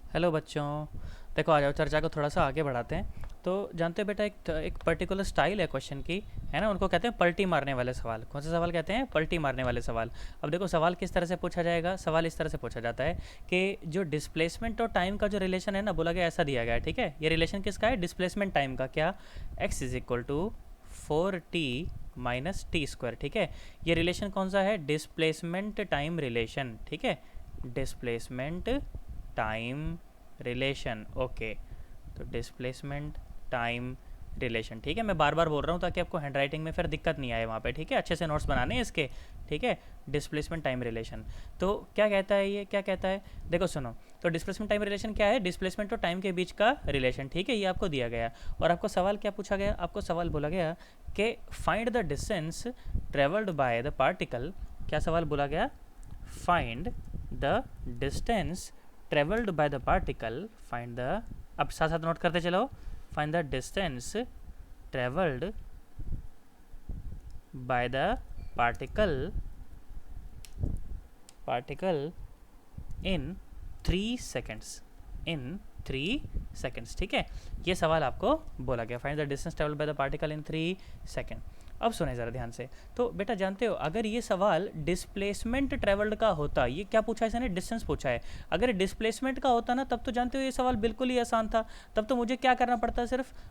Hello बच्चों। देखो आ जाओ चर्चा को थोड़ा सा आगे बढ़ाते हैं। तो जानते हो बेटा एक पर्टिकुलर स्टाइल है क्वेश्चन की, है ना, उनको कहते हैं पलटी मारने वाले सवाल। कौन से सवाल कहते हैं? पलटी मारने वाले सवाल। अब देखो सवाल किस तरह से पूछा जाएगा। सवाल इस तरह से पूछा जाता है कि जो डिस्प्लेसमेंट और टाइम का जो रिलेशन है ना, बोला गया ऐसा दिया गया है, ठीक है। ये रिलेशन किसका है? डिस्प्लेसमेंट टाइम का। क्या? x is equal to 4t minus t square, ठीक है। ये रिलेशन कौन सा है? डिस्प्लेसमेंट टाइम रिलेशन, ठीक है। Displacement time relation, okay. तो डिस्प्लेसमेंट टाइम रिलेशन, ठीक है। मैं बार बार बोल रहा हूँ ताकि आपको हैंडराइटिंग में फिर दिक्कत नहीं आए वहाँ पे, ठीक है। अच्छे से नोट्स बनाने हैं इसके, ठीक है। Displacement time relation. तो क्या कहता है ये? क्या कहता है? देखो सुनो। तो डिस्प्लेसमेंट टाइम रिलेशन क्या है? डिस्प्लेसमेंट और टाइम के बीच का रिलेशन, ठीक है। ये आपको दिया गया और आपको सवाल क्या पूछा गया? आपको सवाल बोला गया कि find the distance travelled by the particle. क्या सवाल बोला गया? Find the distance travelled by the particle, find the, अब साथ साथ नोट करते चलो, find the distance travelled by the particle particle in 3 seconds, in 3 seconds, ठीक है। ये सवाल आपको बोला गया, find the distance travelled by the particle in 3 second. अब सुने ज़रा ध्यान से। तो बेटा जानते हो, अगर ये सवाल डिस्प्लेसमेंट ट्रेवल्ड का होता, ये क्या पूछा है इसने? डिस्टेंस पूछा है। अगर डिस्प्लेसमेंट का होता ना, तब तो जानते हो ये सवाल बिल्कुल ही आसान था। तब तो मुझे क्या करना पड़ता?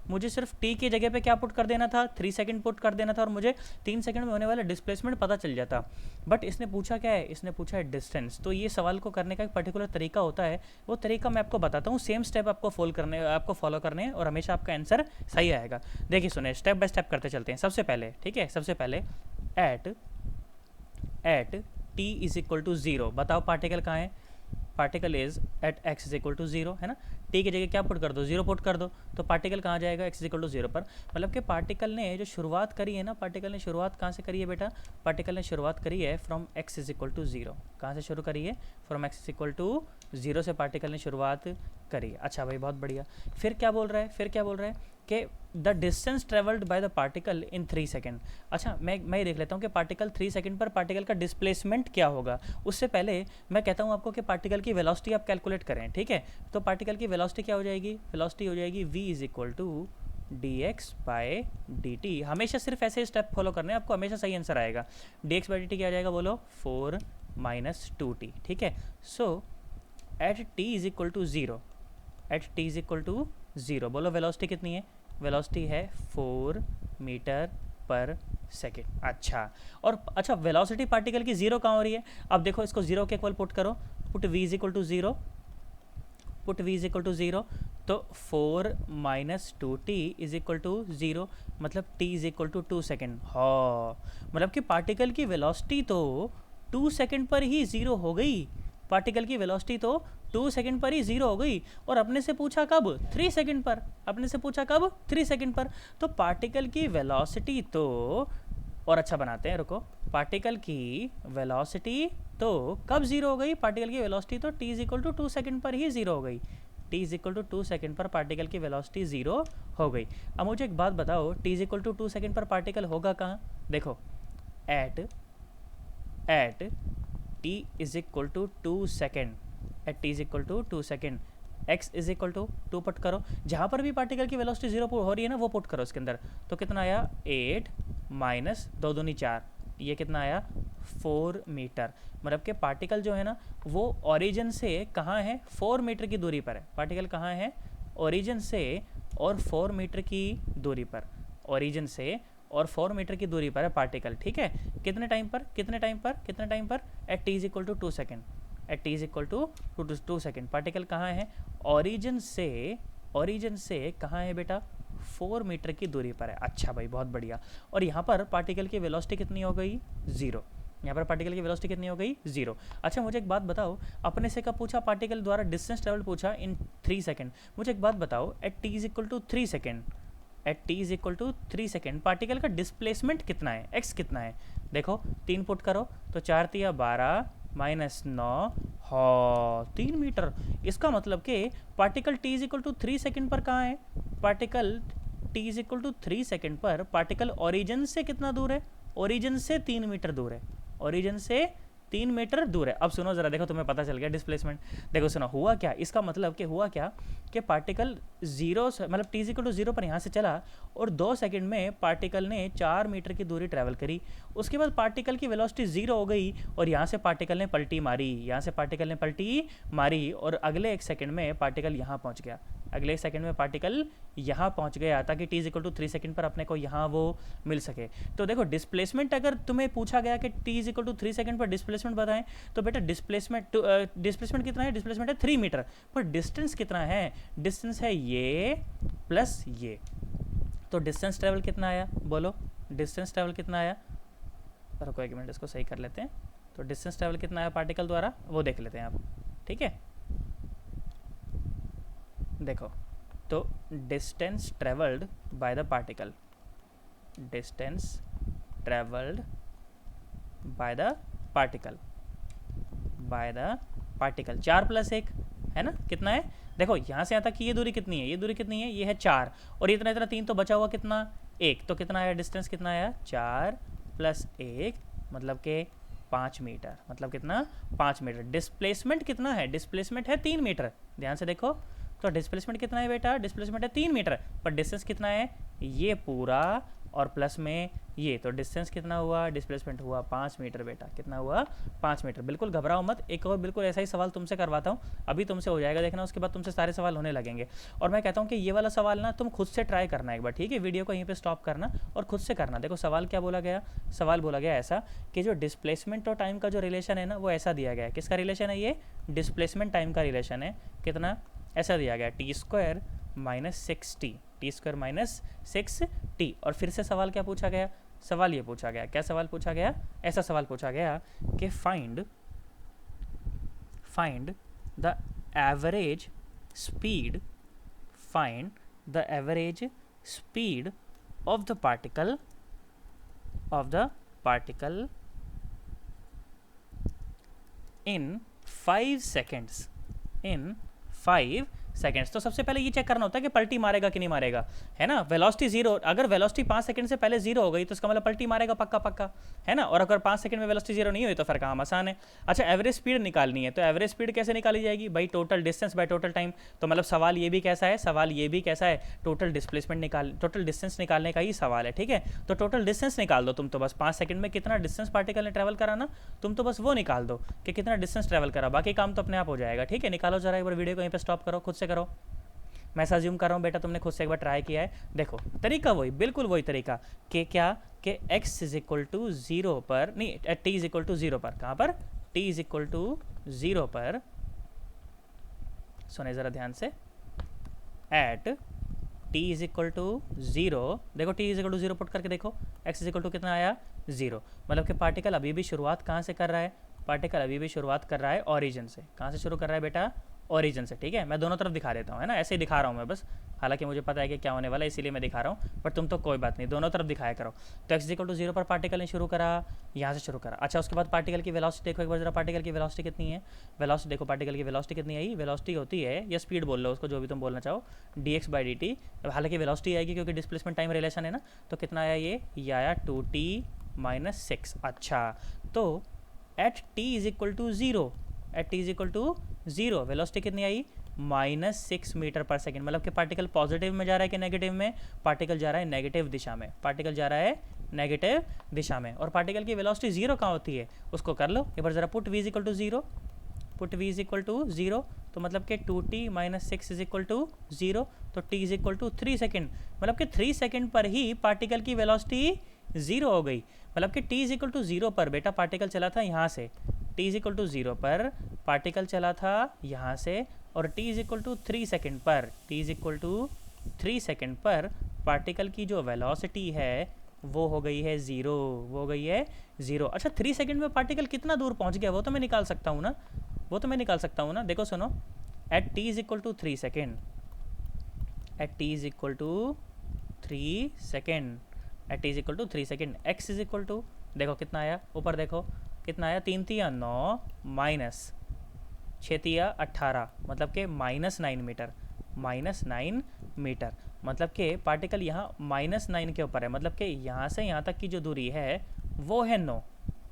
मुझे सिर्फ टी की जगह पे क्या पुट कर देना था? 3 सेकेंड पुट कर देना था और मुझे 3 सेकेंड में होने वाला डिस्प्लेसमेंट पता चल जाता। बट इसने पूछा क्या है? इसने पूछा है डिस्टेंस। तो ये सवाल को करने का एक पर्टिकुलर तरीका होता है। वो तरीका मैं आपको बताता हूँ। सेम स्टेप आपको फॉलो करने हैं और हमेशा आपका आंसर सही आएगा। देखिए सुने, स्टेप बाय स्टेप करते चलते हैं। सबसे पहले, ठीक है, सबसे पहले at at T is equal to zero, बताओ पार्टिकल कहाँ है? Particle is at x is equal to zero, है ना। टी की जगह क्या पुट कर दो? जीरो पुट कर दो। तो पार्टिकल कहाँ जाएगा? X is equal to zero पर। मतलब कि पार्टिकल ने जो शुरुआत करी है ना, पार्टिकल ने शुरुआत कहाँ से करी है बेटा? पार्टिकल ने शुरुआत करी है from x is equal to zero. कहाँ से शुरू करी है? From x is equal to zero से पार्टिकल ने शुरुआत करी है। अच्छा भाई, बहुत बढ़िया। फिर क्या बोल रहा है? फिर क्या बोल रहा है कि the distance travelled by the particle in 3 second. अच्छा, मैं ये देख लेता हूँ कि पार्टिकल 3 सेकेंड पर पार्टिकल का डिस्प्लेसमेंट क्या होगा। उससे पहले मैं कहता हूँ आपको कि पार्टिकल की वेलोसिटी आप कैलकुलेट करें, ठीक है। तो पार्टिकल की वेलोसिटी क्या हो जाएगी? वेलोसिटी हो जाएगी v is equal to d x by D t. हमेशा सिर्फ ऐसे स्टेप फॉलो करने हैं, आपको हमेशा सही आंसर आएगा। D x by D T क्या आ जाएगा? बोलो 4 माइनस 2t, ठीक है। So at T is equal to zero, at T is equal to zero, बोलो वेलोसिटी कितनी है? वेलोसिटी है 4 मीटर पर सेकेंड। अच्छा, और अच्छा वेलोसिटी पार्टिकल की ज़ीरो कहाँ हो रही है? अब देखो इसको ज़ीरो के इक्वल पुट करो, put v is equal to zero, put v is equal to zero. तो 4 minus 2t is equal to zero, मतलब t is equal to 2 second. हाँ, मतलब कि पार्टिकल की वेलोसिटी तो 2 सेकेंड पर ही ज़ीरो हो गई। पार्टिकल की वेलोसिटी तो 2 सेकेंड पर ही ज़ीरो हो गई। और अपने से पूछा कब? 3 सेकेंड पर। अपने से पूछा कब? 3 सेकेंड पर। तो पार्टिकल की वेलोसिटी तो, और अच्छा बनाते हैं, रुको। पार्टिकल की वेलोसिटी तो कब ज़ीरो हो गई? पार्टिकल की वेलोसिटी तो t is equal to 2 second पर ही ज़ीरो हो गई। t is equal to 2 second पर पार्टिकल की वेलोसिटी ज़ीरो हो गई। अब मुझे एक बात बताओ, t is equal to 2 second पर पार्टिकल होगा कहाँ? देखो, at at t is equal to 2 second, at t is equal to 2 second, x is equal to 2 put करो। जहाँ पर भी पार्टिकल की वेलोसिटी ज़ीरो हो रही है ना, वो पुट करो इसके अंदर। तो कितना आया? 8 माइनस 2 दूनी 4, ये कितना आया? 4 मीटर। मतलब कि पार्टिकल जो है ना, वो ओरिजिन से कहाँ है? 4 मीटर की दूरी पर है। पार्टिकल कहाँ है? ओरिजिन से और 4 मीटर की दूरी पर, ओरिजिन से और 4 मीटर की दूरी पर है पार्टिकल, ठीक है। कितने टाइम पर? कितने टाइम पर? कितने टाइम पर? At T is equal to 2 second, at T is equal to 2 second. Particle कहाँ है? ओरिजिन से, ओरिजिन से कहाँ है बेटा? 4 मीटर की दूरी पर है। अच्छा भाई, बहुत बढ़िया। और यहाँ पर पार्टिकल की वेलोसिटी कितनी हो गई? ज़ीरो। यहाँ पर पार्टिकल की वेलोसिटी कितनी हो गई? ज़ीरो। अच्छा मुझे एक बात बताओ, अपने से कब पूछा? पार्टिकल द्वारा डिस्टेंस ट्रेवल पूछा इन 3 सेकेंड। मुझे एक बात बताओ, at T is equal to 3 second, at T is equal to 3 second particle का डिस्प्लेसमेंट कितना है? एक्स कितना है? देखो 3 पुट करो, तो 4 तिया 12 माइनस 9, हाँ 3 मीटर। इसका मतलब कि particle t is equal to 3 second पर कहाँ है? Particle t is equal to 3 second पर पार्टिकल ओरिजिन से कितना दूर है? ओरिजिन से 3 मीटर दूर है, ओरिजिन से 3 मीटर दूर है। अब सुनो ज़रा, देखो तुम्हें पता चल गया डिस्प्लेसमेंट। देखो सुनो, हुआ क्या, इसका मतलब कि हुआ क्या कि पार्टिकल जीरो से मतलब टी इक्वल टू जीरो पर यहाँ से चला और 2 सेकंड में पार्टिकल ने 4 मीटर की दूरी ट्रैवल करी। उसके बाद पार्टिकल की वेलोसिटी जीरो हो गई और यहाँ से पार्टिकल ने पलटी मारी, यहाँ से पार्टिकल ने पलटी मारी और अगले 1 सेकंड में पार्टिकल यहाँ पहुँच गया, अगले 1 सेकंड में पार्टिकल यहाँ पहुँच गया ताकि टी इक्वल टू 3 सेकंड पर अपने को यहाँ वो मिल सके। तो देखो डिस्प्लेसमेंट अगर तुम्हें पूछा गया कि टी इक्वल टू 3 सेकंड पर डिस्प्लेसमेंट बताएं तो बेटा डिस्प्लेसमेंट कितना है, डिस्प्लेसमेंट है 3 मीटर, पर डिस्टेंस कितना है, डिस्टेंस है ये प्लस ये। तो डिस्टेंस ट्रेवल कितना आया, बोलो डिस्टेंस ट्रेवल कितना आया। रुको 1 मिनट, इसको सही कर लेते हैं। तो डिस्टेंस ट्रेवल कितना आया पार्टिकल द्वारा वो देख लेते हैं आप, ठीक है। देखो तो distance travelled by the particle, distance travelled by the particle, by the particle 4 + 1 है ना, कितना है। देखो यहाँ से यहाँ तक की ये दूरी कितनी है, ये दूरी कितनी है, ये है 4 और इतना इतना 3 तो बचा हुआ कितना 1, तो कितना आया डिस्टेंस, कितना आया 4 + 1 मतलब के 5 मीटर, मतलब कितना 5 मीटर। डिस्प्लेसमेंट कितना है, डिस्प्लेसमेंट है 3 मीटर, ध्यान से देखो। तो डिस्प्लेसमेंट कितना है बेटा, डिस्प्लेसमेंट है 3 मीटर, पर डिस्टेंस कितना है ये पूरा और प्लस में ये, तो डिस्टेंस कितना हुआ, डिस्प्लेसमेंट हुआ 5 मीटर बेटा, कितना हुआ 5 मीटर। बिल्कुल घबराओ मत, एक और बिल्कुल ऐसा ही सवाल तुमसे करवाता हूँ, अभी तुमसे हो जाएगा देखना, उसके बाद तुमसे सारे सवाल होने लगेंगे। और मैं कहता हूँ कि ये वाला सवाल ना तुम खुद से ट्राई करना एक बार, ठीक है, वीडियो को यहीं पे स्टॉप करना और खुद से करना। देखो सवाल क्या बोला गया, सवाल बोला गया ऐसा कि जो डिस्प्लेसमेंट और टाइम का जो रिलेशन है ना वो ऐसा दिया गया है। किसका रिलेशन है ये, डिस्प्लेसमेंट टाइम का रिलेशन है, कितना ऐसा दिया गया T square minus 6t, T square minus 6t। और फिर से सवाल क्या पूछा गया, सवाल ये पूछा गया, क्या सवाल पूछा गया, ऐसा सवाल पूछा गया कि find the average speed, find the average speed of the particle in 5 seconds, in 5 seconds. तो सबसे पहले ये चेक करना होता है कि पलटी मारेगा कि नहीं मारेगा, है ना। वेलोसिटी जीरो, अगर वेलोसिटी 5 सेकंड से पहले जीरो हो गई तो इसका मतलब पलटी मारेगा पक्का पक्का, है ना। और अगर 5 सेकंड में वेलोसिटी जीरो नहीं हुई तो फिर काम आसान है। अच्छा एवरेज स्पीड निकालनी है, तो एवरेज स्पीड कैसे निकाली जाएगी भाई, total distance by total time. तो मतलब सवाल ये भी कैसा है, सवाल ये भी कैसा है, टोटल डिस्प्लेसमेंट निकाल, टोटल डिस्टेंस निकालने का ही सवाल है, ठीक है। तो टोटल डिस्टेंस निकाल दो तुम, तो बस 5 सेकंड में कितना डिस्टेंस पार्टिकल ने ट्रैवल करा ना, तुम तो बस वो निकाल दो कि कितना डिस्टेंस ट्रैवल करा, बाकी काम तो अपने आप हो जाएगा, ठीक है। निकालो जरा एक बार, वीडियो को यहीं पे स्टॉप करो, खुद से करो। मैं अज्यूम कर रहा हूँ बेटा तुमने खुद से एक बार ट्राई किया है। देखो तरीका वही, बिल्कुल वही तरीका कि क्या कि x इज इक्वल टू 0 पर, नहीं t इज इक्वल टू 0 पर, कहाँ पर t इज इक्वल टू 0 पर, सुने ज़रा ध्यान से, at t is equal to 0, देखो t is equal to 0 put करके देखो, x इज इक्वल टू कितना आया 0, मतलब कि पार्टिकल अभी भी शुरुआत कहाँ से कर रहा है, पार्टिकल अभी भी शुरुआत कर रहा है ओरिजिन से। कहाँ से शुरू कर रहा है बेटा, ओरिजिन से, ठीक है। मैं दोनों तरफ दिखा देता हूँ, है ना, ऐसे ही दिखा रहा हूँ मैं बस, हालांकि मुझे पता है कि क्या होने वाला है इसीलिए मैं दिखा रहा हूँ, पर तुम तो कोई बात नहीं, दोनों तरफ दिखाया करो। तो x इक्वल टू 0 पर पार्टिकल ने शुरू करा, यहाँ से शुरू करा। अच्छा उसके बाद पार्टिकल की वेलोसिटी देखो एक बार जरा, पार्टिकल की वेलोसिटी कितनी है, वेलोसिटी देखो, पार्टिकल की वेलोसिटी कितनी आई, वेलोसिटी होती है या स्पीड बोल लो उसको, जो भी तुम बोलना चाहो, dx/dt। हालांकि वेलोसिटी आएगी क्योंकि डिस्प्लेसमेंट टाइम रिलेशन है ना, तो कितना आया ये आया 2t - 6। अच्छा तो at t is equal to 0, at t is equal to 0 velocity कितनी आई -6 मीटर पर सेकेंड, मतलब कि पार्टिकल पॉजिटिव में जा रहा है कि नेगेटिव में, पार्टिकल जा रहा है नेगेटिव दिशा में, पार्टिकल जा रहा है नेगेटिव दिशा में। और पार्टिकल की वेलोसिटी 0 कहाँ होती है उसको कर लो एक बार जरा, put v is equal to 0, put v is equal to 0, तो मतलब कि 2t - 6 इज इक्वल टू 0, तो t is equal to 3 second, मतलब कि 3 सेकेंड पर ही पार्टिकल की वेलोसिटी 0 हो गई। मतलब कि t इज इक्वल टू 0 पर बेटा पार्टिकल चला था यहाँ से, t इज इक्वल टू 0 पर पार्टिकल चला था यहाँ से, और t is equal to 3 second पर, t is equal to 3 second पर पार्टिकल की जो वेलोसिटी है वो हो गई है 0, वो हो गई है 0। अच्छा 3 सेकेंड में पार्टिकल कितना दूर पहुँच गया वो तो मैं निकाल सकता हूँ ना, वो तो मैं निकाल सकता हूँ ना। देखो सुनो, at t is equal to 3 second, at t is equal to 3 second, at t is equal to 3 second, x is equal to देखो कितना आया, ऊपर देखो कितना आया, 3 3 9 माइनस 6 3 18, मतलब कि -9 मीटर, -9 मीटर, मतलब कि पार्टिकल यहाँ -9 के ऊपर है, मतलब कि यहाँ से यहाँ तक की जो दूरी है वो है 9,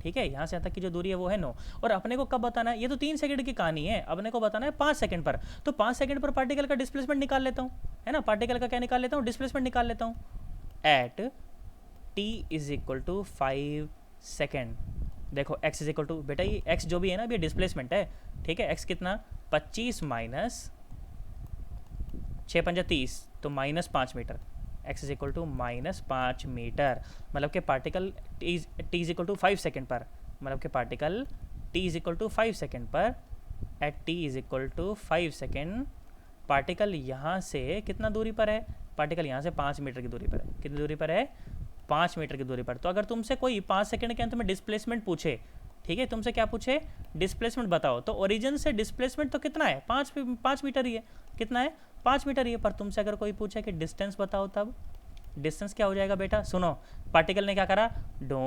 ठीक है, यहाँ से यहाँ तक की जो दूरी है वो है 9। और अपने को कब बताना है, ये तो 3 सेकंड की कहानी है, अपने को बताना है 5 सेकंड पर। तो 5 सेकंड पर पार्टिकल का डिस्प्लेसमेंट निकाल लेता हूँ, है ना, पार्टिकल का क्या निकाल लेता हूँ, डिस्प्लेसमेंट निकाल लेता हूँ। At t is equal to 5 second. देखो x इज इक्वल टू, बेटा ये x जो भी है ना अभी डिस्प्लेसमेंट है, ठीक है, x कितना 25 माइनस 6 पंजा 30, तो -5 metre. x is equal to -5 metre, मतलब कि particle t is equal to 5 second पर, मतलब कि particle t is equal to 5 second पर, at t is equal to 5 second, particle यहाँ से कितना दूरी पर है, पार्टिकल यहाँ से 5 मीटर की दूरी पर है। कितनी दूरी पर है, 5 मीटर की दूरी पर। तो अगर तुमसे कोई 5 सेकंड के अंत में डिस्प्लेसमेंट पूछे, ठीक है, तुमसे क्या पूछे, डिस्प्लेसमेंट बताओ, तो ओरिजिन से डिस्प्लेसमेंट तो कितना है, 5 मीटर ही है। कितना है, 5 मीटर ही है। पर तुमसे अगर कोई पूछे कि डिस्टेंस बताओ, तब डिस्टेंस क्या हो जाएगा बेटा, सुनो, पार्टिकल ने क्या करा, डो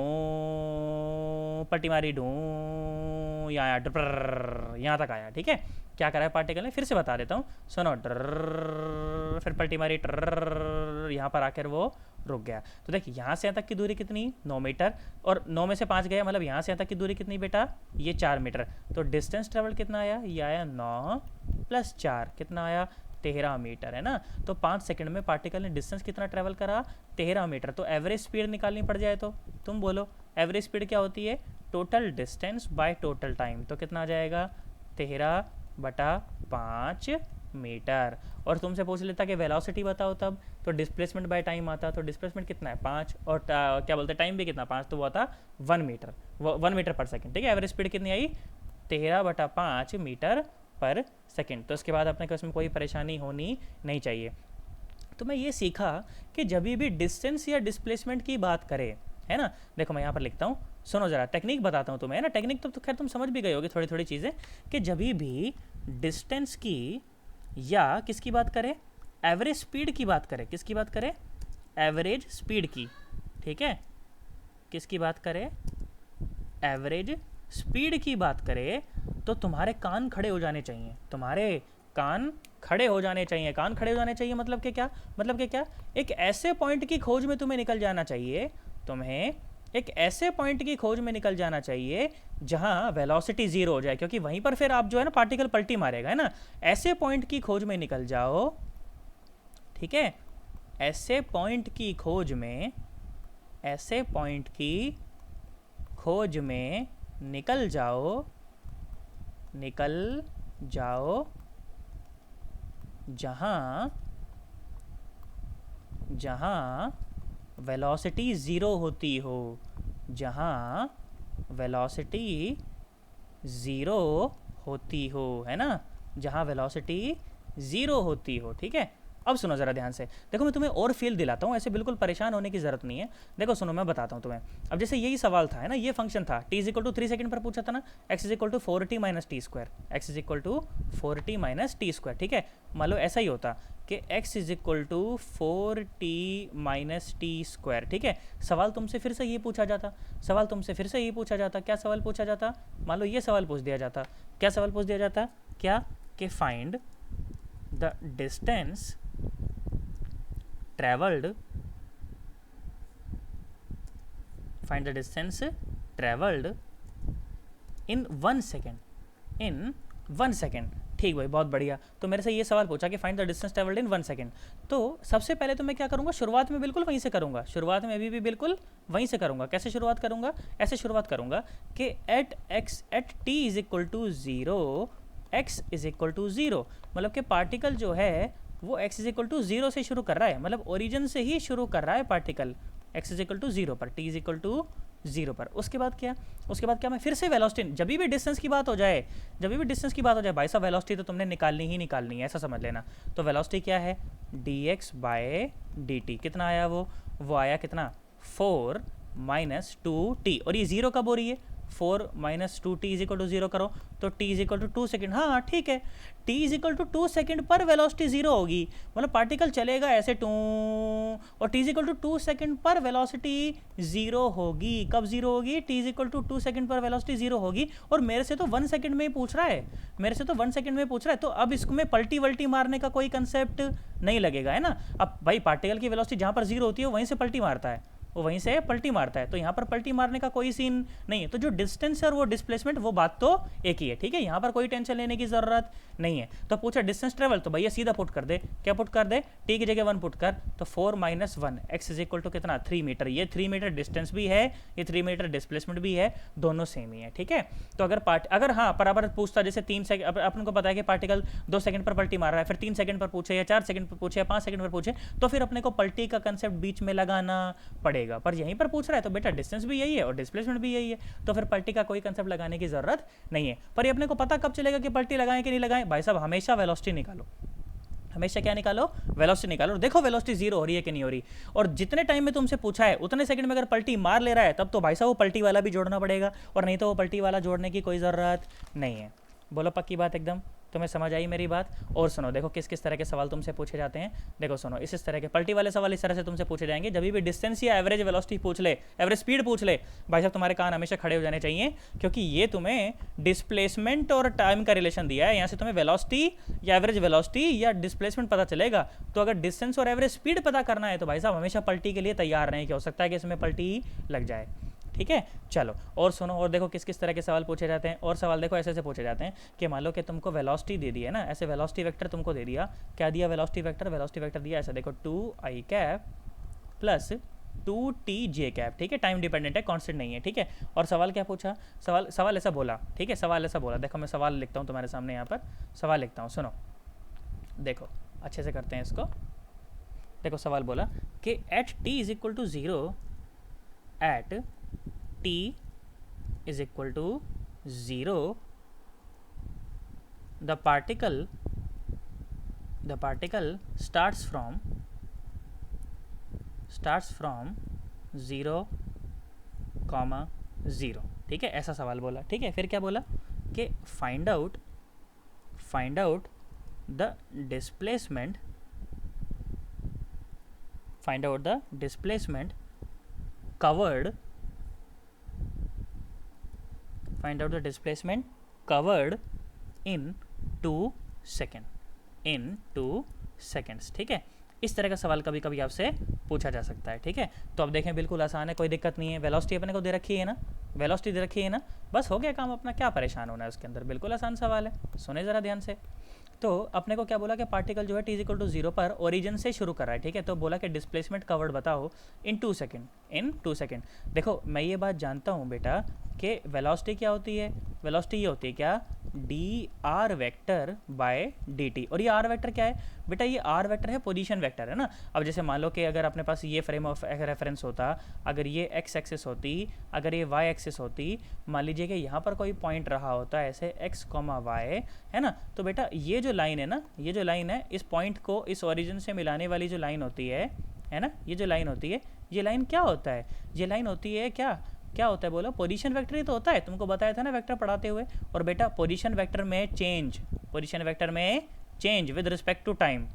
पट्टी मारी, डो यहाँ तक आया, ठीक है, क्या करा है पार्टिकल ने, फिर से बता देता हूँ, सुनो, फिर पट्टी मारी, यहाँ पर आकर वो रुक गया। तो देख यहाँ से यहाँ तक की दूरी कितनी, 9 मीटर, और 9 में से 5 गया, मतलब यहाँ से यहाँ तक की दूरी कितनी बेटा, ये 4 मीटर। तो डिस्टेंस ट्रेवल कितना आया, ये आया 9 + 4, कितना आया, 13 मीटर, है ना। तो 5 सेकंड में पार्टिकल ने डिस्टेंस कितना ट्रेवल करा, 13 मीटर। तो एवरेज स्पीड निकालनी पड़ जाए तो तुम बोलो एवरेज स्पीड क्या होती है, total distance by total time. तो कितना आ जाएगा, 13/5 मीटर। और तुमसे पूछ लेता कि वेलोसिटी बताओ, तब तो डिस्प्लेसमेंट बाय टाइम आता, तो डिस्प्लेसमेंट कितना है 5, और क्या बोलते हैं टाइम भी कितना 5, तो वो आता 1 मीटर, 1 मीटर पर सेकंड, ठीक है। एवरेज स्पीड कितनी आई, 13/5 मीटर पर सेकंड। तो इसके बाद अपने को इसमें कोई परेशानी होनी नहीं चाहिए। तो मैं ये सीखा कि जब भी डिस्टेंस या डिस्प्लेसमेंट की बात करें, है ना, देखो मैं यहाँ पर लिखता हूँ, सुनो ज़रा टेक्निक बताता हूँ तुम्हें, है ना, टेक्निक तो खैर तुम समझ भी गए होगे थोड़ी थोड़ी चीज़ें, कि जब भी डिस्टेंस की या किसकी बात करें, एवरेज स्पीड की बात करें, किसकी बात करें, एवरेज स्पीड की, ठीक है, किसकी बात करें, एवरेज स्पीड की बात करें, तो तुम्हारे कान खड़े हो जाने चाहिए, तुम्हारे कान खड़े हो जाने चाहिए। कान खड़े हो जाने चाहिए मतलब कि क्या, मतलब कि क्या, एक ऐसे पॉइंट की खोज में तुम्हें निकल जाना चाहिए, तुम्हें एक ऐसे पॉइंट की खोज में निकल जाना चाहिए जहां वेलोसिटी 0 हो जाए, क्योंकि वहीं पर फिर आप जो है ना पार्टिकल पलटी मारेगा, है ना। ऐसे पॉइंट की खोज में निकल जाओ, ठीक है, ऐसे पॉइंट की खोज में, ऐसे पॉइंट की खोज में निकल जाओ, निकल जाओ जहां जहां वेलोसिटी 0 होती हो, जहां वेलोसिटी 0 होती हो, है ना, जहां वेलोसिटी 0 होती हो, ठीक है। अब सुनो ज़रा ध्यान से, देखो मैं तुम्हें और फील दिलाता हूँ, ऐसे बिल्कुल परेशान होने की ज़रूरत नहीं है। देखो सुनो मैं बताता हूँ तुम्हें। अब जैसे यही सवाल था, है ना, ये फंक्शन था, t is equal to 3 second पर पूछा था ना, x is equal to 4t minus t square, x is equal to 4t minus t square, ठीक है। मान लो ऐसा ही होता कि x is equal to 4t minus t square, ठीक है। सवाल तुमसे फिर से ये पूछा जाता, सवाल तुमसे फिर से ये पूछा जाता, क्या सवाल पूछा जाता, मान लो ये सवाल पूछ दिया जाता, क्या सवाल पूछ दिया जाता, क्या, कि find the distance traveled, find the distance traveled in 1 second, in 1 second, ठीक भाई, बहुत बढ़िया। तो मेरे से ये सवाल पूछा कि find the distance travelled in 1 second. तो सबसे पहले तो मैं क्या करूँगा, शुरुआत में बिल्कुल वहीं से करूँगा, शुरुआत में अभी भी बिल्कुल वहीं से करूँगा। कैसे शुरुआत करूँगा, ऐसे शुरुआत करूँगा कि at T is equal to 0, x is equal to 0, मतलब कि पार्टिकल जो है वो x इज इक्वल टू 0 से शुरू कर रहा है, मतलब ओरिजिन से ही शुरू कर रहा है particle, x is equal to 0 पर, t इज इक्वल टू 0 पर। उसके बाद क्या, उसके बाद क्या, मैं फिर से वेलोसिटी, जब भी डिस्टेंस की बात हो जाए, जब भी डिस्टेंस की बात हो जाए भाई साहब, वेलोसिटी तो तुमने निकालनी ही निकालनी है, ऐसा समझ लेना। तो वेलोसिटी क्या है, dx बाय dt, कितना आया वो आया कितना, 4 - 2t, और ये 0 कब हो रही है, 4 - 2t इज इक्वल टू 0 करो, तो t is equal to 2 second, हाँ ठीक है, t is equal to 2 second पर वेलोसिटी 0 होगी, मतलब पार्टिकल चलेगा ऐसे टू, और t is equal to 2 second पर वेलोसिटी 0 होगी। कब 0 होगी, t is equal to 2 second पर वेलोसिटी 0 होगी, और मेरे से तो 1 सेकेंड में ही पूछ रहा है, मेरे से तो 1 सेकेंड में पूछ रहा है, तो अब इसमें पलटी वल्टी मारने का कोई कंसेप्ट नहीं लगेगा, है ना। अब भाई पार्टिकल की वेलोसिटी जहाँ पर 0 होती है वहीं से पलटी मारता है, वो वहीं से पलटी मारता है। तो यहाँ पर पलटी मारने का कोई सीन नहीं है। तो जो डिस्टेंस और वो डिस्प्लेसमेंट वो बात तो एक ही है, ठीक है, यहाँ पर कोई टेंशन लेने की ज़रूरत नहीं है। तो पूछा डिस्टेंस ट्रेवल, तो भैया सीधा पुट कर दे, क्या पुट कर दे, टी की जगह 1 पुट कर, तो 4 - 1 एक्स इज इक्वल टू कितना 3 मीटर। ये 3 मीटर डिस्टेंस भी है, ये 3 मीटर डिस्प्लेसमेंट भी है, दोनों सेम ही है, ठीक है। तो अगर हाँ बराबर पूछता, जैसे 3 सेकंड, अपन को पता है कि पार्टिकल 2 सेकंड पर पलटी मार रहा है, फिर 3 सेकंड पर पूछे या 4 सेकंड पर पूछे या 5 सेकंड पर पूछे, तो फिर अपने को पलटी का कंसेप्ट बीच में लगाना पड़ेगा। पर यहीं पर पूछ रहा है तो बेटा डिस्टेंस भी यही है और डिस्प्लेसमेंट भी यही है, तो फिर पलटी का कोई कंसेप्ट लगाने की जरूरत नहीं है। पर ये अपने को पता कब चलेगा कि पलटी लगाएं कि नहीं लगाएं? भाई साहब हमेशा वेलोसिटी निकालो, हमेशा क्या निकालो, वेलोसिटी निकालो। देखो वेलोसिटी जीरो हो रही है कि नहीं हो रही, और जितने टाइम में तुमसे पूछा है उतने सेकंड में अगर पलटी मार ले रहा है तब तो भाई साहब वो पलटी वाला भी जोड़ना पड़ेगा, और नहीं तो वो पलटी वाला जोड़ने की कोई ज़रूरत नहीं है। बोलो पक्की बात एकदम, तुम्हें समझ आई मेरी बात? और सुनो, देखो किस किस तरह के सवाल तुमसे पूछे जाते हैं। देखो सुनो, इस तरह के पलटी वाले सवाल इस तरह से तुमसे पूछे जाएंगे, जब भी डिस्टेंस या एवरेज वेलोसिटी पूछ ले, एवरेज स्पीड पूछ ले, भाई साहब तुम्हारे कान हमेशा खड़े हो जाने चाहिए, क्योंकि ये तुम्हें डिस्प्लेसमेंट और टाइम का रिलेशन दिया है। यहाँ से तुम्हें वेलोसिटी या एवरेज वेलोसिटी या डिस्प्लेसमेंट पता चलेगा। तो अगर डिस्टेंस और एवरेज स्पीड पता करना है तो भाई साहब हमेशा पलटी के लिए तैयार रहें, कि हो सकता है कि इसमें पलटी लग जाए, ठीक है। चलो और सुनो, और देखो किस किस तरह के सवाल पूछे जाते हैं। और सवाल देखो ऐसे ऐसे पूछे जाते हैं कि मान लो कि तुमको वेलोसिटी दे दी है ना, ऐसे वेलोसिटी वेक्टर तुमको दे दिया, क्या दिया, वेलोसिटी वेक्टर दिया ऐसा, देखो 2i cap plus 2tj cap, ठीक है, टाइम डिपेंडेंट है, कांस्टेंट नहीं है, ठीक है। और सवाल क्या पूछा, सवाल ऐसा बोला, ठीक है, सवाल ऐसा बोला, देखो मैं सवाल लिखता हूँ तुम्हारे सामने, यहाँ पर सवाल लिखता हूँ, सुनो, देखो अच्छे से करते हैं इसको। देखो सवाल बोला कि at t is equal to 0 at t is equal to 0 the particle starts from 0, 0, ठीक है, ऐसा सवाल बोला, ठीक है। फिर क्या बोला कि find out the displacement covered in 2 seconds, ठीक है। इस तरह का सवाल कभी कभी आपसे पूछा जा सकता है, ठीक है। तो अब देखें बिल्कुल आसान है, कोई दिक्कत नहीं है। वेलोसिटी अपने को दे रखी है ना, वेलोसिटी दे रखी है ना, बस हो गया काम अपना, क्या परेशान होना है उसके अंदर, बिल्कुल आसान सवाल है। सुने ज़रा ध्यान से। तो अपने को क्या बोला कि पार्टिकल जो है t इक्वल टू 0 पर ओरिजिन से शुरू कर रहा है, ठीक है। तो बोला कि डिस्प्लेसमेंट कवर्ड बताओ इन 2 सेकेंड। देखो मैं ये बात जानता हूँ बेटा कि वेलोसिटी क्या होती है, वेलोसिटी ये होती है क्या, dr वेक्टर बाय dt। और ये r वेक्टर क्या है बेटा, ये r वेक्टर है, पोजीशन वेक्टर है ना। अब जैसे मान लो कि अगर अपने पास ये फ्रेम ऑफ रेफरेंस होता, अगर ये x एक्सिस होती, अगर ये y एक्सिस होती, मान लीजिए कि यहाँ पर कोई पॉइंट रहा होता है ऐसे x, y है ना, तो बेटा ये जो लाइन है ना, ये जो लाइन है, इस पॉइंट को इस ओरिजिन से मिलाने वाली जो लाइन होती है ना, ये जो लाइन होती है, ये लाइन क्या होता है, ये लाइन होती है क्या होता है बोलो, पोजीशन वेक्टर ही तो होता है, तुमको बताया था ना वेक्टर पढ़ाते हुए। और बेटा पोजीशन वेक्टर में change with respect to time,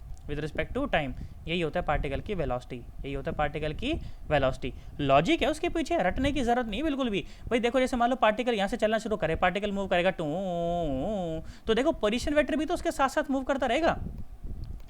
यही होता है पार्टिकल की वेलोसिटी, लॉजिक है उसके पीछे, रटने की जरूरत नहीं बिल्कुल भी। भाई देखो जैसे मान लो पार्टिकल यहाँ से चलना शुरू करे, पार्टिकल मूव करेगा टू, तो देखो पोजीशन वेक्टर भी तो उसके साथ साथ मूव करता रहेगा,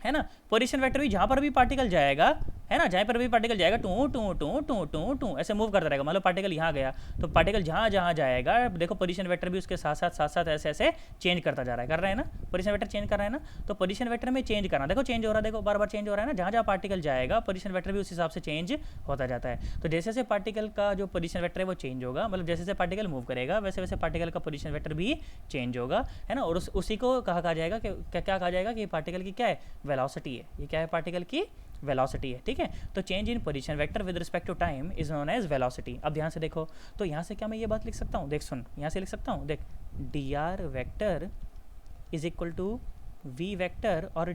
है ना। पोजीशन वेक्टर भी जहाँ पर भी पार्टिकल जाएगा, है ना, जहाँ पर भी पार्टिकल जाएगा टू टू टू टू टू टू ऐसे मूव करता रहेगा। मान लो पार्टिकल यहाँ गया तो पार्टिकल जहाँ जहाँ जाएगा, देखो पोजीशन वेक्टर भी उसके साथ साथ ऐसे ऐसे चेंज करता जा रहा है, कर रहा है ना, पोजीशन वेक्टर चेंज कर रहा है ना। तो पोजीशन वेक्टर में चेंज करना, देखो चेंज हो रहा है, देखो बार बार चेंज हो रहा है ना, जहाँ जहाँ पार्टिकल जाएगा पोजीशन वेक्टर भी उस हिसाब से चेंज होता जाता है। तो जैसे जैसे पार्टिकल का जो पोजीशन वेक्टर है वो चेंज होगा, मतलब जैसे जैसे पार्टिकल मूव करेगा वैसे वैसे पार्टिकल का पोजीशन वेक्टर भी चेंज होगा, है ना। और उसी को कहा जाएगा कि क्या कहा जाएगा कि पार्टिकल की क्या है, वेलोसिटी है। ये क्या है, पार्टिकल की वेलोसिटी है, ठीक है। तो change in position vector with respect to time is known as velocity. अब ध्यान से देखो, तो यहाँ से क्या मैं ये बात लिख सकता हूँ, देख सुन, यहाँ से लिख सकता हूँ, देख dr vector is equal to v vector और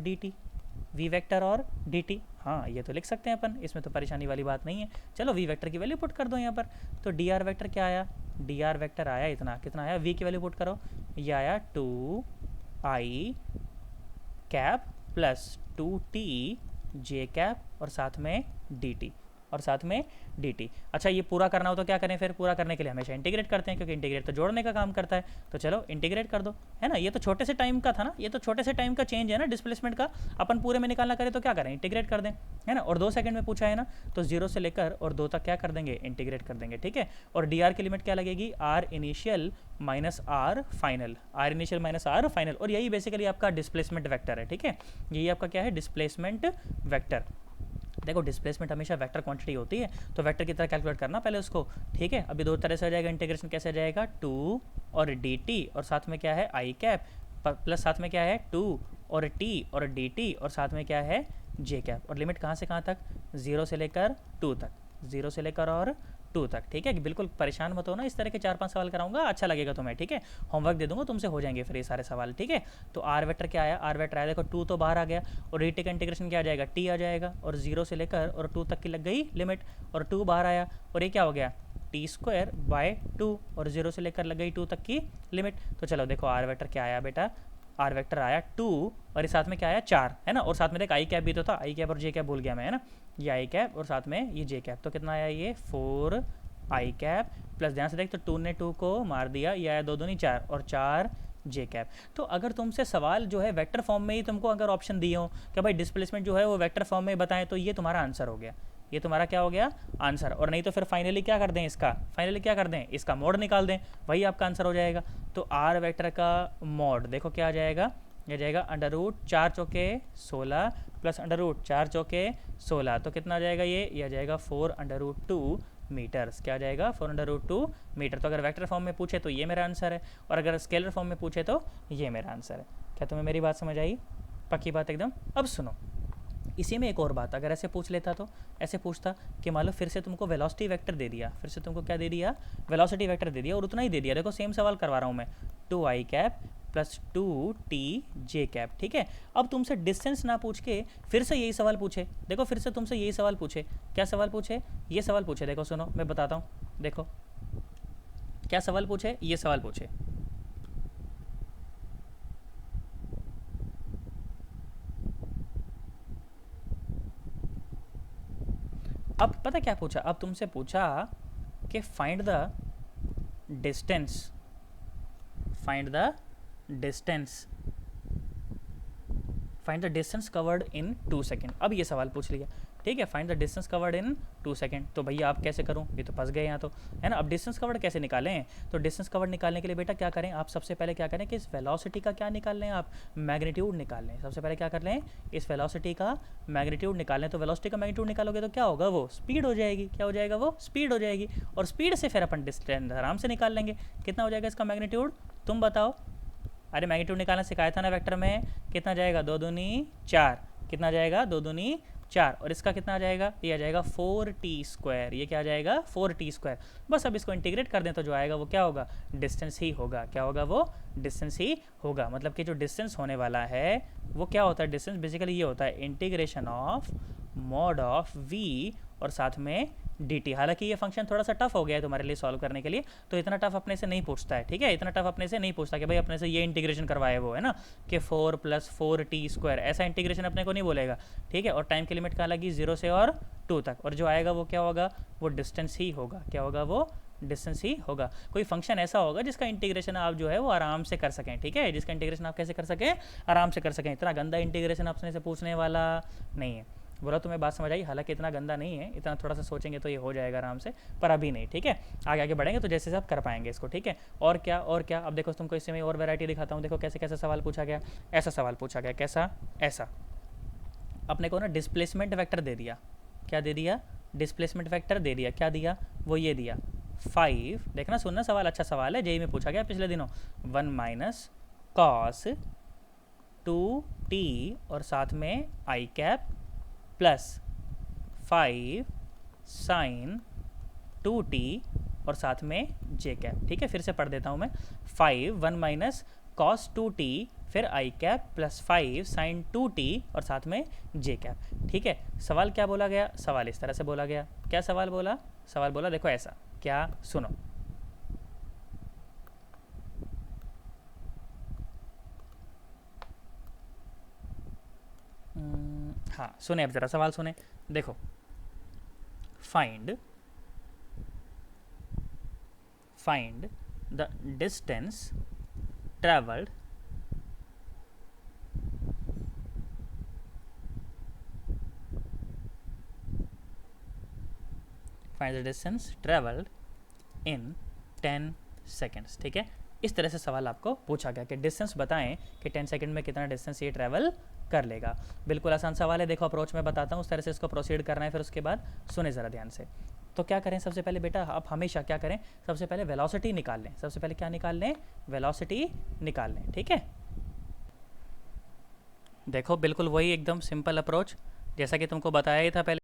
dt, हाँ ये तो लिख सकते हैं अपन, इसमें तो परेशानी वाली बात नहीं है। चलो v वेक्टर की वैल्यू पुट कर दो यहाँ पर, तो dr वेक्टर क्या आया, dr वेक्टर आया इतना, कितना आया, v की वैल्यू पुट करो, ये आया 2i cap plus 2t j cap और साथ में dt, और साथ में dt। अच्छा ये पूरा करना हो तो क्या करें फिर? पूरा करने के लिए हमेशा इंटीग्रेट करते हैं, क्योंकि इंटीग्रेट तो जोड़ने का काम करता है। तो चलो इंटीग्रेट कर दो, है ना। ये तो छोटे से टाइम का था ना, ये तो छोटे से टाइम का चेंज है ना डिस्प्लेसमेंट का। अपन पूरे में निकालना करें तो क्या करें? इंटीग्रेट कर दें, है ना। और 2 सेकंड में पूछा है ना, तो 0 से लेकर और 2 तक क्या कर देंगे? इंटीग्रेट कर देंगे, ठीक है। और डी आर की लिमिट क्या लगेगी? R initial minus r final, r initial minus r final. और यही बेसिकली आपका डिस्प्लेसमेंट वेक्टर है, ठीक है। यही आपका क्या है? Displacement vector. देखो डिस्प्लेसमेंट हमेशा वेक्टर क्वांटिटी होती है, तो वेक्टर की तरह कैलकुलेट करना पहले उसको, ठीक है। अभी 2 तरह से हो जाएगा इंटीग्रेशन। कैसे आ जाएगा? 2 और dt और साथ में क्या है? आई कैप, प्लस साथ में क्या है? 2 और t और dt और साथ में क्या है? जे कैप। और लिमिट कहाँ से कहाँ तक? 0 से लेकर 2 तक, 0 से लेकर और 2 तक, ठीक है। कि बिल्कुल परेशान मत हो ना, इस तरह के 4-5 सवाल कराऊंगा, अच्छा लगेगा तुम्हें, ठीक है। होमवर्क दे दूंगा, तुमसे हो जाएंगे फिर ये सारे सवाल, ठीक है। तो आर वेक्टर क्या आया? आर वेक्टर आया, देखो 2 तो बाहर आ गया, और dt का इंटीग्रेशन क्या आ जाएगा? t आ जाएगा, और 0 से लेकर और 2 तक की लग गई लिमिट, और 2 बाहर आया, और ये क्या हो गया? t²/2, और 0 से लेकर लग गई 2 तक की लिमिट। तो चलो देखो आर वेक्टर क्या आया बेटा? आर वेक्टर आया 2, और इस साथ में क्या आया? 4, है ना। और साथ में देख आई कैप भी तो था, आई कैप और जे कैप भूल गया मैं, है ना। ये आई कैप और साथ में ये जे कैप, तो कितना आया? ये 4 आई कैप प्लस, ध्यान से देख तो 2 ने 2 को मार दिया, ये आया 2 दूनी 4 और 4 जे कैप। तो अगर तुमसे सवाल जो है वेक्टर फॉर्म में ही तुमको अगर ऑप्शन दिए हो कि भाई डिस्प्लेसमेंट जो है वो वेक्टर फॉर्म में बताएं, तो ये तुम्हारा आंसर हो गया, ये तुम्हारा क्या हो गया? आंसर। और नहीं तो फिर फाइनली क्या कर दें इसका? फाइनली क्या कर दें? इसका मोड निकाल दें, वही आपका आंसर हो जाएगा। तो आर वेक्टर का मोड देखो क्या आ जाएगा? ये जाएगा √4 चौके 16 प्लस √4 चौके 16, तो कितना आ जाएगा? ये आ जाएगा 4√2 मीटर्स। क्या आ जाएगा? 4√2 मीटर। तो अगर वेक्टर फॉर्म में पूछे तो ये मेरा आंसर है, और अगर स्केलर फॉर्म में पूछे तो ये मेरा आंसर है। क्या तुम्हें मेरी बात समझ आई? पक्की बात एकदम। अब सुनो, इसी में एक और बात, अगर ऐसे पूछ लेता तो ऐसे पूछता कि मान लो फिर से तुमको वेलोसिटी वेक्टर दे दिया, फिर से तुमको क्या दे दिया? वेलोसिटी वेक्टर दे दिया, और उतना ही दे दिया। देखो सेम सवाल करवा रहा हूँ मैं, 2 आई कैप प्लस 2 टी जे कैप, ठीक है। अब तुमसे डिस्टेंस ना पूछ के फिर से यही सवाल पूछे, देखो फिर से तुमसे यही सवाल पूछे। क्या सवाल पूछे? ये सवाल पूछे, देखो सुनो मैं बताता हूँ, देखो क्या सवाल पूछे। ये सवाल पूछे, अब पता क्या पूछा? अब तुमसे पूछा कि find the distance, find the distance, find the distance covered in 2 second. अब ये सवाल पूछ लिया, ठीक है, find the distance covered in 2 second. तो भैया आप कैसे करूँ? ये तो फंस गए यहाँ तो, है ना। अब डिस्टेंस कवर्ड कैसे निकालें? तो डिस्टेंस कवर्ड निकालने के लिए बेटा क्या करें आप? सबसे पहले क्या करें कि इस वेलोसिटी का क्या निकाल लें आप? मैग्नीट्यूड निकाल लें। सबसे पहले क्या कर लें? इस वेलोसिटी का मैग्नीट्यूड निकाल लें। तो वेलोसिटी का मैग्नीट्यूड निकालोगे तो क्या होगा? वो स्पीड हो जाएगी। क्या हो जाएगा? वो स्पीड हो जाएगी। और स्पीड से फिर अपन डिस्टेंस आराम से निकाल लेंगे। कितना हो जाएगा इसका मैग्नीट्यूड? तुम बताओ। अरे मैग्नीट्यूड निकालना सिखाया था ना वेक्टर में। कितना जाएगा? 2 दूनी 4। कितना जाएगा? 2 दूनी 4। और इसका कितना आ जाएगा? ये आ जाएगा 4t²। ये क्या आ जाएगा? 4t²। बस अब इसको इंटीग्रेट कर दें तो जो आएगा वो क्या होगा? डिस्टेंस ही होगा। क्या होगा? वो डिस्टेंस ही होगा। मतलब कि जो डिस्टेंस होने वाला है वो क्या होता है? डिस्टेंस बेसिकली ये होता है integration of mod of v और साथ में dt। हालांकि ये फंक्शन थोड़ा सा टफ हो गया है तुम्हारे लिए सॉल्व करने के लिए, तो इतना टफ अपने से नहीं पूछता है, ठीक है। इतना टफ अपने से नहीं पूछता कि भाई अपने से ये इंटीग्रेशन करवाए वो, है ना, कि 4 + 4t², ऐसा इंटीग्रेशन अपने को नहीं बोलेगा, ठीक है। और टाइम की लिमिट कहाँ लगी? 0 से और 2 तक। और जो आएगा वो क्या होगा? वो डिस्टेंस ही होगा। क्या होगा? वो डिस्टेंस ही होगा। कोई फंक्शन ऐसा होगा जिसका इंटीग्रेशन आप जो है वो आराम से कर सकें, ठीक है, जिसका इंटीग्रेशन आप कैसे कर सकें? आराम से कर सकें। इतना गंदा इंटीग्रेशन अपने से पूछने वाला नहीं है। बोला तुम्हें बात समझ आई? हालांकि इतना गंदा नहीं है, इतना थोड़ा सा सोचेंगे तो ये हो जाएगा आराम से, पर अभी नहीं, ठीक है। आगे आगे बढ़ेंगे तो जैसे आप कर पाएंगे इसको, ठीक है। और क्या और क्या? अब देखो तुमको इसमें और वैरायटी दिखाता हूँ। देखो कैसे कैसे सवाल पूछा गया। ऐसा सवाल पूछा गया, कैसा? ऐसा अपने को ना डिस्प्लेसमेंट वेक्टर दे दिया। क्या दे दिया? डिस्प्लेसमेंट वेक्टर दे दिया। क्या दिया? वो ये दिया 5। देखना सुनना सवाल, अच्छा सवाल है, जेई में पूछा गया पिछले दिनों। 1 - cos 2t और साथ में आई कैप प्लस 5 sin 2t और साथ में जे कैप, ठीक है। फिर से पढ़ देता हूँ मैं। 1 - cos 2t फिर आई कैप प्लस 5 sin 2t और साथ में जे कैप, ठीक है। सवाल क्या बोला गया? सवाल इस तरह से बोला गया। क्या सवाल बोला? सवाल बोला देखो ऐसा, क्या? सुनो, हाँ सुने, अब ज़रा सवाल सुने। देखो find the distance traveled in 10 seconds। ठीक है, इस तरह से सवाल आपको पूछा गया कि डिस्टेंस बताएं कि 10 सेकंड में कितना डिस्टेंस ये ट्रैवल कर लेगा। बिल्कुल आसान सवाल है, देखो अप्रोच में बताता हूँ, उस तरह से इसको प्रोसीड करना है। फिर उसके बाद सुने ज़रा ध्यान से। तो क्या करें सबसे पहले बेटा, आप हमेशा क्या करें, सबसे पहले वेलोसिटी निकाल लें। सबसे पहले क्या निकाल लें, वेलोसिटी निकाल लें। ठीक है, देखो बिल्कुल वही एकदम सिंपल अप्रोच जैसा कि तुमको बताया ही था पहले।